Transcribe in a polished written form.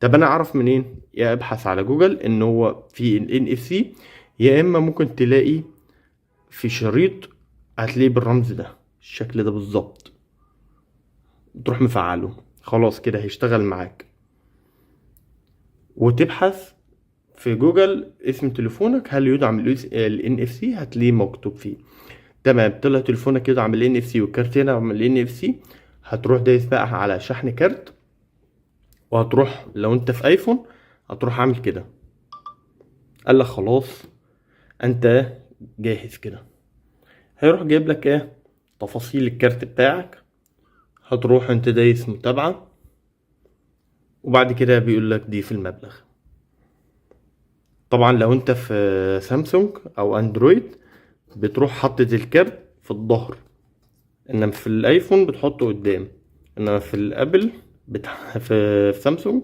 طب انا اعرف منين؟ يا ابحث على جوجل ان هو في ال NFC، يا اما ممكن تلاقي في شريط هتلاقيه بالرمز ده، الشكل ده بالظبط، تروح مفعله، خلاص كده هيشتغل معاك. وتبحث في جوجل اسم تليفونك هل يدعم ال NFC، هتلاقيه مكتوب فيه. تمام، طلع تليفونك يدعم ال NFC والكارت يدعم ال NFC، هتروح دايس بقى على شحن كارت، وهتروح لو انت في ايفون هتروح عامل كده، قال لك خلاص انت جاهز كده. هيروح جايب لك ايه؟ تفاصيل الكارت بتاعك، هتروح انت دايس متابعة، وبعد كده بيقول لك ضيف المبلغ. طبعا لو انت في سامسونج او اندرويد بتروح حطت الكارت في الظهر، انما في الايفون بتحطه قدام، انما في الابل في سامسونج